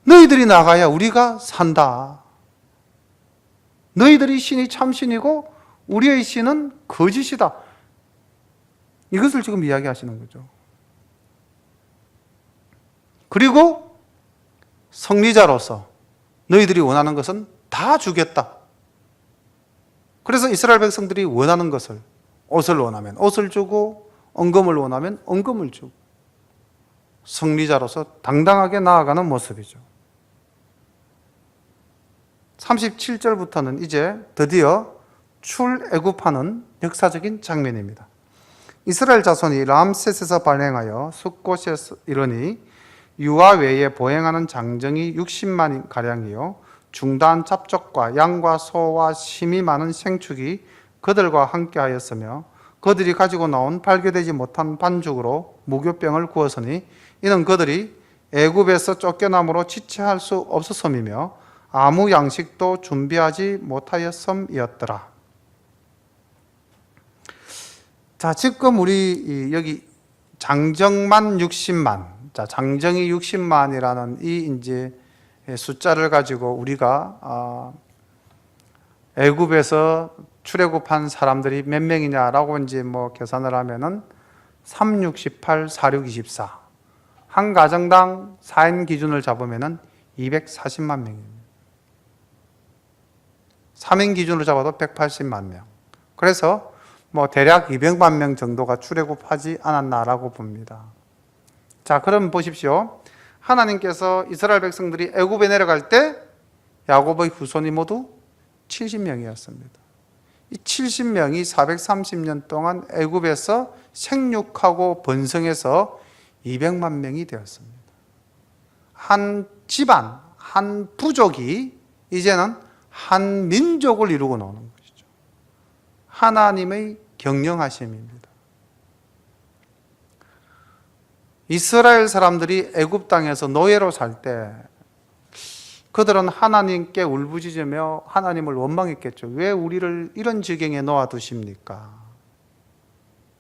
너희들이 나가야 우리가 산다. 너희들이 신이 참신이고 우리의 신은 거짓이다. 이것을 지금 이야기하시는 거죠. 그리고 승리자로서 너희들이 원하는 것은 다 주겠다. 그래서 이스라엘 백성들이 원하는 것을, 옷을 원하면 옷을 주고 은금을 원하면 은금을 주고 승리자로서 당당하게 나아가는 모습이죠. 37절부터는 이제 드디어 출애굽하는 역사적인 장면입니다. 이스라엘 자손이 람셋에서 발행하여 숫곳에서 이르니 유아 외에 보행하는 장정이 60만 가량이요 중다한 잡족과 양과 소와 심이 많은 생축이 그들과 함께 하였으며 그들이 가지고 나온 발교되지 못한 반죽으로 무교병을 구웠으니 이는 그들이 애굽에서 쫓겨남으로 지체할 수 없었음이며 아무 양식도 준비하지 못하였음이었더라. 자, 지금 우리 여기 장정만 60만, 자, 장정이 60만이라는 이 이제 숫자를 가지고 우리가 애굽에서 출애굽한 사람들이 몇 명이냐라고 이제 뭐 계산을 하면은 3, 6, 18, 4, 6, 24. 한 가정당 4인 기준을 잡으면은 240만 명입니다. 3인 기준으로 잡아도 180만 명. 그래서 뭐 대략 200만 명 정도가 출애굽하지 않았나라고 봅니다. 자, 그럼 보십시오. 하나님께서 이스라엘 백성들이 애굽에 내려갈 때 야곱의 후손이 모두 70명이었습니다. 이 70명이 430년 동안 애굽에서 생육하고 번성해서 200만 명이 되었습니다. 한 집안, 한 부족이 이제는 한 민족을 이루고 나오는 것이죠. 하나님의 경영하심입니다. 이스라엘 사람들이 애굽 땅에서 노예로 살 때 그들은 하나님께 울부짖으며 하나님을 원망했겠죠. 왜 우리를 이런 지경에 놓아두십니까?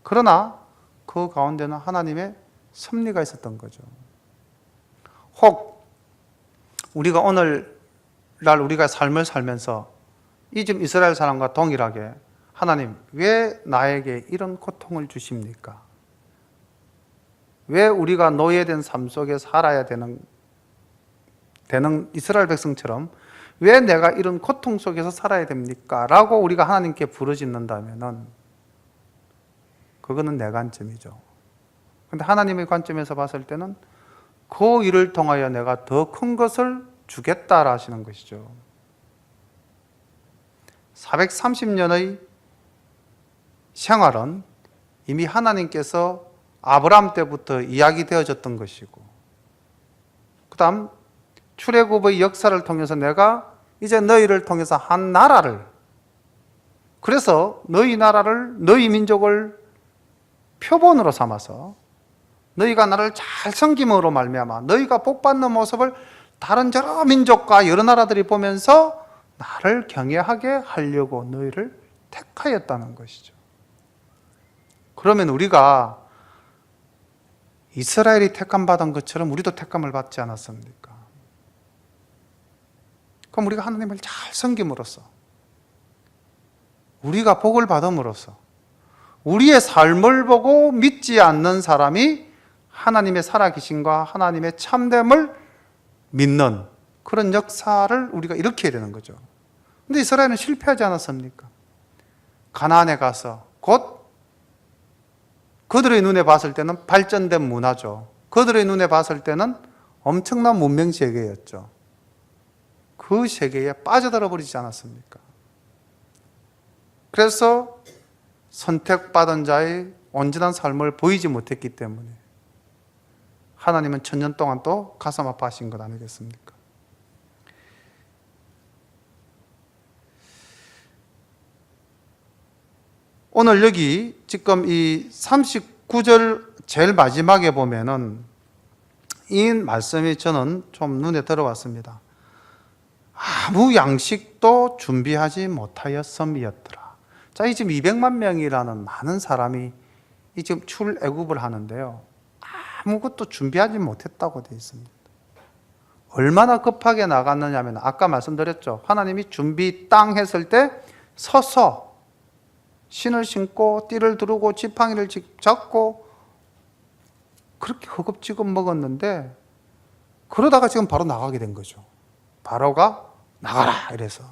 그러나 그 가운데는 하나님의 섭리가 있었던 거죠. 혹 우리가 오늘날 우리가 삶을 살면서 이 지금 이스라엘 사람과 동일하게 하나님 왜 나에게 이런 고통을 주십니까? 왜 우리가 노예된 삶 속에 살아야 되는 이스라엘 백성처럼 왜 내가 이런 고통 속에서 살아야 됩니까? 라고 우리가 하나님께 부르짖는다면 그거는 내 관점이죠. 그런데 하나님의 관점에서 봤을 때는 그 일을 통하여 내가 더 큰 것을 주겠다라 하시는 것이죠. 430년의 생활은 이미 하나님께서 아브라함 때부터 이야기되어졌던 것이고, 그 다음 출애굽의 역사를 통해서 내가 이제 너희를 통해서 한 나라를, 그래서 너희 나라를, 너희 민족을 표본으로 삼아서 너희가 나를 잘 섬김으로 말미암아 너희가 복받는 모습을 다른 여러 민족과 여러 나라들이 보면서 나를 경외하게 하려고 너희를 택하였다는 것이죠. 그러면 우리가 이스라엘이 택함 받은 것처럼 우리도 택함을 받지 않았습니까? 그럼 우리가 하나님을 잘 섬김으로써, 우리가 복을 받음으로써 우리의 삶을 보고 믿지 않는 사람이 하나님의 살아계심과 하나님의 참됨을 믿는 그런 역사를 우리가 일으켜야 되는 거죠. 근데 이스라엘은 실패하지 않았습니까? 가나안에 가서 곧 그들의 눈에 봤을 때는 발전된 문화죠. 그들의 눈에 봤을 때는 엄청난 문명 세계였죠. 그 세계에 빠져들어 버리지 않았습니까? 그래서 선택받은 자의 온전한 삶을 보이지 못했기 때문에 하나님은 천년 동안 또 가슴 아파하신 것 아니겠습니까? 오늘 여기 지금 이 39절 제일 마지막에 보면은 이 말씀이 저는 좀 눈에 들어왔습니다. 아무 양식도 준비하지 못하였음이었더라. 자, 이 지금 200만 명이라는 많은 사람이 이 지금 출애굽을 하는데요. 아무것도 준비하지 못했다고 되어 있습니다. 얼마나 급하게 나갔느냐면 아까 말씀드렸죠. 하나님이 준비 땅 했을 때 서서 신을 신고 띠를 두르고 지팡이를 잡고 그렇게 허겁지겁 먹었는데 그러다가 지금 바로 나가게 된 거죠. 바로가 나가라 이래서.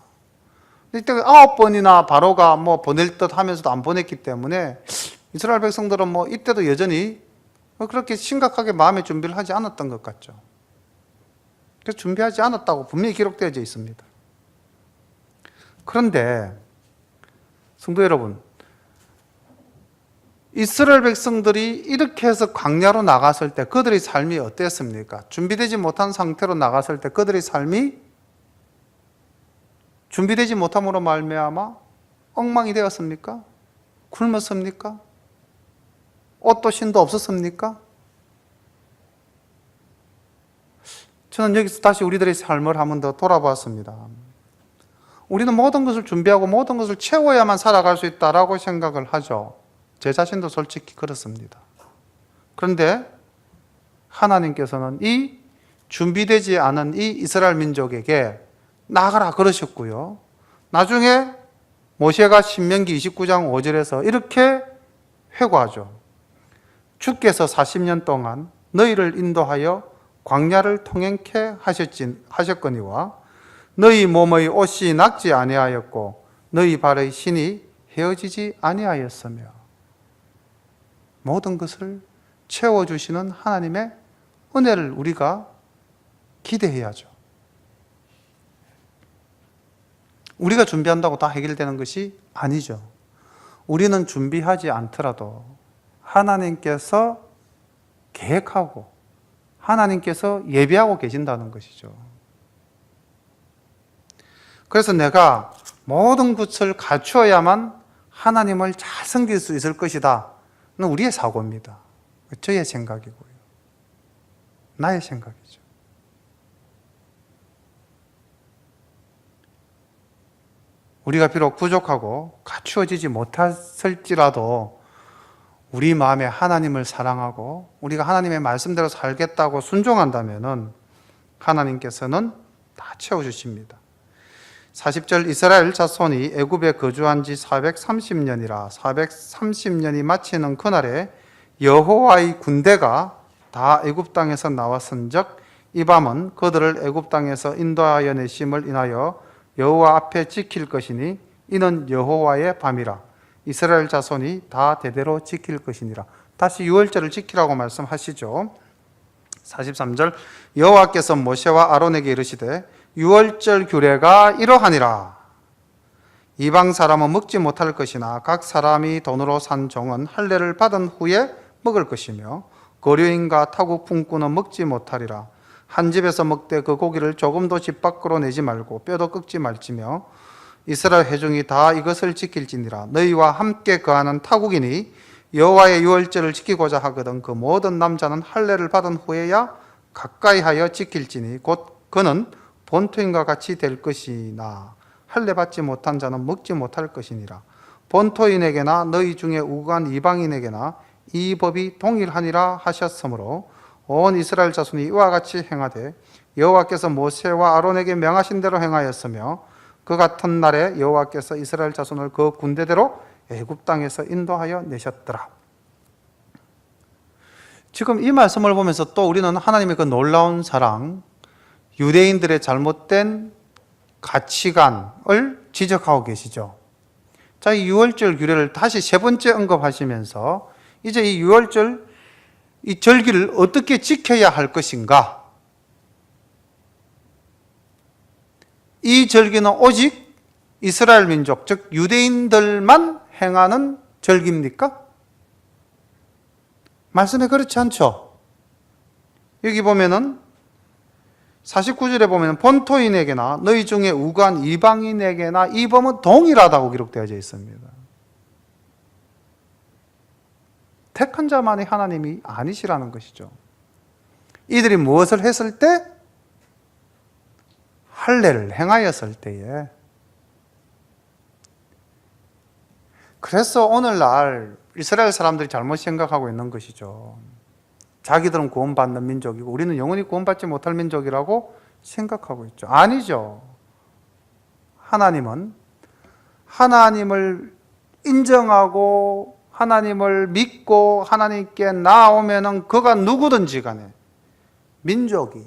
이때 9번이나 바로가 뭐 보낼 듯 하면서도 안 보냈기 때문에 이스라엘 백성들은 뭐 이때도 여전히 그렇게 심각하게 마음의 준비를 하지 않았던 것 같죠. 그래서 준비하지 않았다고 분명히 기록되어져 있습니다. 그런데 성도 여러분, 이스라엘 백성들이 이렇게 해서 광야로 나갔을 때 그들의 삶이 어땠습니까? 준비되지 못한 상태로 나갔을 때 그들의 삶이 준비되지 못함으로 말미암아 엉망이 되었습니까? 굶었습니까? 옷도 신도 없었습니까? 저는 여기서 다시 우리들의 삶을 한 번 더 돌아봤습니다. 우리는 모든 것을 준비하고 모든 것을 채워야만 살아갈 수 있다라고 생각을 하죠. 제 자신도 솔직히 그렇습니다. 그런데 하나님께서는 이 준비되지 않은 이 이스라엘 민족에게 나가라 그러셨고요. 나중에 모세가 신명기 29장 5절에서 이렇게 회고하죠. 주께서 40년 동안 너희를 인도하여 광야를 통행케 하셨거니와 너희 몸의 옷이 낙지 아니하였고 너희 발의 신이 헤어지지 아니하였으며 모든 것을 채워주시는 하나님의 은혜를 우리가 기대해야죠. 우리가 준비한다고 다 해결되는 것이 아니죠. 우리는 준비하지 않더라도 하나님께서 계획하고 하나님께서 예비하고 계신다는 것이죠. 그래서 내가 모든 것을 갖추어야만 하나님을 잘 섬길 수 있을 것이다. 는 우리의 사고입니다. 저의 생각이고요. 나의 생각이죠. 우리가 비록 부족하고 갖추어지지 못했을지라도 우리 마음에 하나님을 사랑하고 우리가 하나님의 말씀대로 살겠다고 순종한다면 하나님께서는 다 채워주십니다. 40절 이스라엘 자손이 애굽에 거주한 지 430년이라 430년이 마치는 그날에 여호와의 군대가 다 애굽 땅에서 나왔은즉 이 밤은 그들을 애굽 땅에서 인도하여 내심을 인하여 여호와 앞에 지킬 것이니 이는 여호와의 밤이라 이스라엘 자손이 다 대대로 지킬 것이니라. 다시 유월절을 지키라고 말씀하시죠. 43절 여호와께서 모세와 아론에게 이르시되 유월절 규례가 이러하니라. 이방 사람은 먹지 못할 것이나 각 사람이 돈으로 산 종은 할례를 받은 후에 먹을 것이며 거류인과 타국 품꾼은 먹지 못하리라. 한 집에서 먹되 그 고기를 조금도 집 밖으로 내지 말고 뼈도 꺾지 말지며 이스라엘 회중이 다 이것을 지킬지니라. 너희와 함께 거하는 타국인이 여호와의 유월절을 지키고자 하거든 그 모든 남자는 할례를 받은 후에야 가까이 하여 지킬지니 곧 그는 본토인과 같이 될 것이나 할례 받지 못한 자는 먹지 못할 것이니라. 본토인에게나 너희 중에 우고한 이방인에게나 이 법이 동일하니라 하셨으므로 온 이스라엘 자손이 이와 같이 행하되 여호와께서 모세와 아론에게 명하신 대로 행하였으며 그 같은 날에 여호와께서 이스라엘 자손을 그 군대대로 애굽 땅에서 인도하여 내셨더라. 지금 이 말씀을 보면서 또 우리는 하나님의 그 놀라운 사랑, 유대인들의 잘못된 가치관을 지적하고 계시죠. 자, 이 유월절 규례를 다시 세 번째 언급하시면서 이제 이 유월절 이 절기를 어떻게 지켜야 할 것인가? 이 절기는 오직 이스라엘 민족, 즉 유대인들만 행하는 절기입니까? 말씀에 그렇지 않죠. 여기 보면은 49절에 보면 본토인에게나 너희 중에 우간 이방인에게나 이 법은 동일하다고 기록되어져 있습니다. 택한 자만이 하나님이 아니시라는 것이죠. 이들이 무엇을 했을 때? 할례를 행하였을 때에. 그래서 오늘날 이스라엘 사람들이 잘못 생각하고 있는 것이죠. 자기들은 구원받는 민족이고 우리는 영원히 구원받지 못할 민족이라고 생각하고 있죠. 아니죠. 하나님은 하나님을 인정하고 하나님을 믿고 하나님께 나아오면은 그가 누구든지 간에 민족이,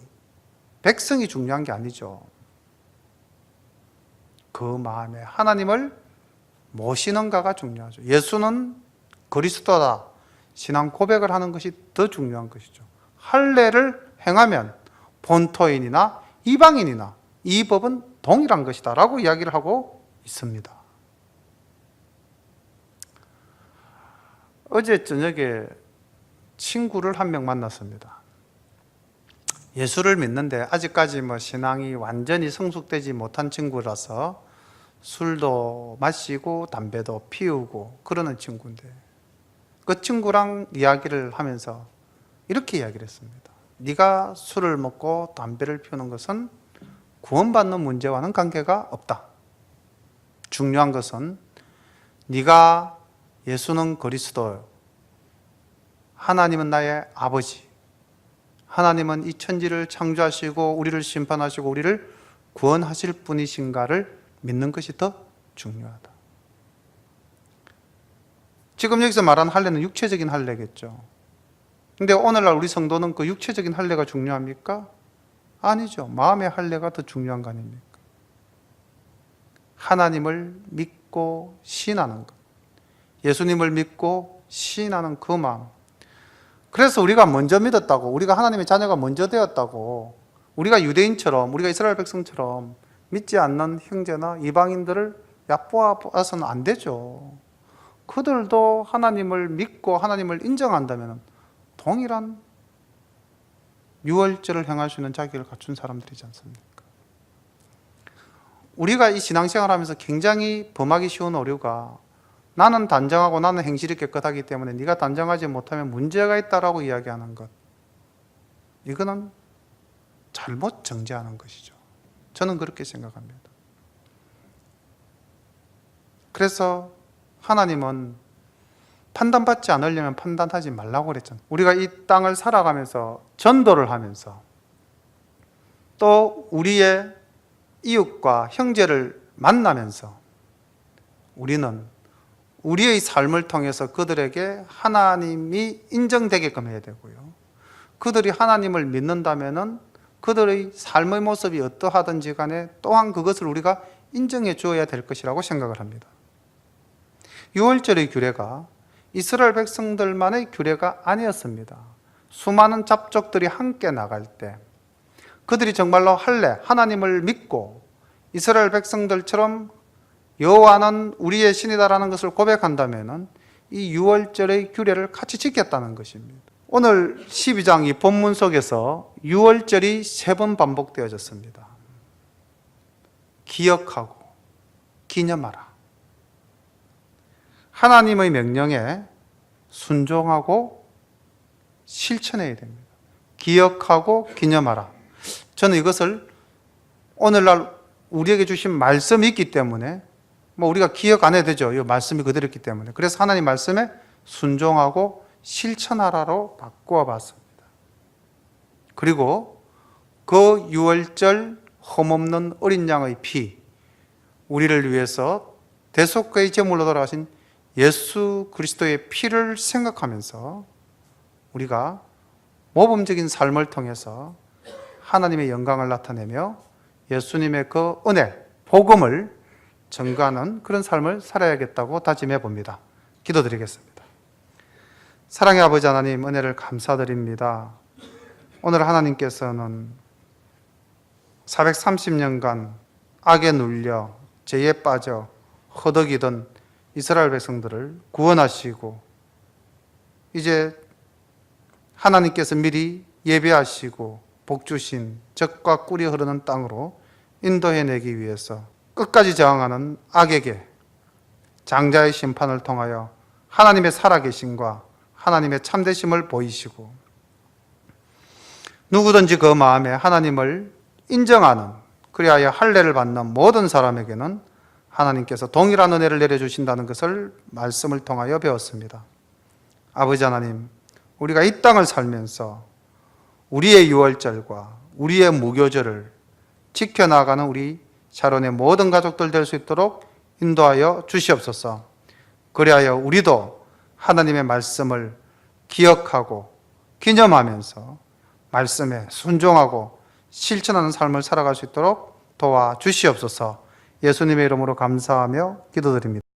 백성이 중요한 게 아니죠. 그 마음에 하나님을 모시는가가 중요하죠. 예수는 그리스도다. 신앙 고백을 하는 것이 더 중요한 것이죠. 할례를 행하면 본토인이나 이방인이나 이 법은 동일한 것이다 라고 이야기를 하고 있습니다. 어제 저녁에 친구를 한 명 만났습니다. 예수를 믿는데 아직까지 신앙이 완전히 성숙되지 못한 친구라서 술도 마시고 담배도 피우고 그러는 친구인데 그 친구랑 이야기를 하면서 이렇게 이야기를 했습니다. 네가 술을 먹고 담배를 피우는 것은 구원받는 문제와는 관계가 없다. 중요한 것은 네가 예수는 그리스도, 하나님은 나의 아버지, 하나님은 이 천지를 창조하시고 우리를 심판하시고 우리를 구원하실 분이신가를 믿는 것이 더 중요하다. 지금 여기서 말하는 할례는 육체적인 할례겠죠. 근데 오늘날 우리 성도는 그 육체적인 할례가 중요합니까? 아니죠. 마음의 할례가 더 중요한 거 아닙니까? 하나님을 믿고 시인하는 것, 예수님을 믿고 시인하는 그 마음. 그래서 우리가 먼저 믿었다고, 우리가 하나님의 자녀가 먼저 되었다고, 우리가 유대인처럼, 우리가 이스라엘 백성처럼 믿지 않는 형제나 이방인들을 얕보아서는 안 되죠. 그들도 하나님을 믿고 하나님을 인정한다면 동일한 유월절을 행할 수 있는 자격을 갖춘 사람들이지 않습니까? 우리가 이 신앙생활 하면서 굉장히 범하기 쉬운 오류가 나는 단정하고 나는 행실이 깨끗하기 때문에 네가 단정하지 못하면 문제가 있다라고 이야기하는 것, 이거는 잘못 정죄하는 것이죠. 저는 그렇게 생각합니다. 그래서 하나님은 판단받지 않으려면 판단하지 말라고 그랬잖아요. 우리가 이 땅을 살아가면서 전도를 하면서 또 우리의 이웃과 형제를 만나면서 우리는 우리의 삶을 통해서 그들에게 하나님이 인정되게끔 해야 되고요. 그들이 하나님을 믿는다면은 그들의 삶의 모습이 어떠하든지 간에 또한 그것을 우리가 인정해 주어야 될 것이라고 생각을 합니다. 유월절의 규례가 이스라엘 백성들만의 규례가 아니었습니다. 수많은 잡족들이 함께 나갈 때 그들이 정말로 할례, 하나님을 믿고 이스라엘 백성들처럼 여호와는 우리의 신이다라는 것을 고백한다면 이 유월절의 규례를 같이 지켰다는 것입니다. 오늘 12장 이 본문 속에서 유월절이 3번 반복되어졌습니다. 기억하고 기념하라. 하나님의 명령에 순종하고 실천해야 됩니다. 기억하고 기념하라. 저는 이것을 오늘날 우리에게 주신 말씀이 있기 때문에 우리가 기억 안 해도 되죠. 이 말씀이 그대로 있기 때문에. 그래서 하나님 말씀에 순종하고 실천하라로 바꾸어 봤습니다. 그리고 그 유월절 흠없는 어린 양의 피, 우리를 위해서 대속죄의 제물로 돌아가신 예수 그리스도의 피를 생각하면서 우리가 모범적인 삶을 통해서 하나님의 영광을 나타내며 예수님의 그 은혜, 복음을 전가하는 그런 삶을 살아야겠다고 다짐해 봅니다. 기도드리겠습니다. 사랑의 아버지 하나님, 은혜를 감사드립니다. 오늘 하나님께서는 430년간 악에 눌려 죄에 빠져 허덕이던 이스라엘 백성들을 구원하시고 이제 하나님께서 미리 예배하시고 복주신 젖과 꿀이 흐르는 땅으로 인도해내기 위해서 끝까지 저항하는 악에게 장자의 심판을 통하여 하나님의 살아계심과 하나님의 참되심을 보이시고 누구든지 그 마음에 하나님을 인정하는, 그리하여 할례를 받는 모든 사람에게는 하나님께서 동일한 은혜를 내려주신다는 것을 말씀을 통하여 배웠습니다. 아버지 하나님, 우리가 이 땅을 살면서 우리의 유월절과 우리의 무교절을 지켜나가는 우리 샤론의 모든 가족들 될 수 있도록 인도하여 주시옵소서. 그리하여 우리도 하나님의 말씀을 기억하고 기념하면서 말씀에 순종하고 실천하는 삶을 살아갈 수 있도록 도와주시옵소서. 예수님의 이름으로 감사하며 기도드립니다.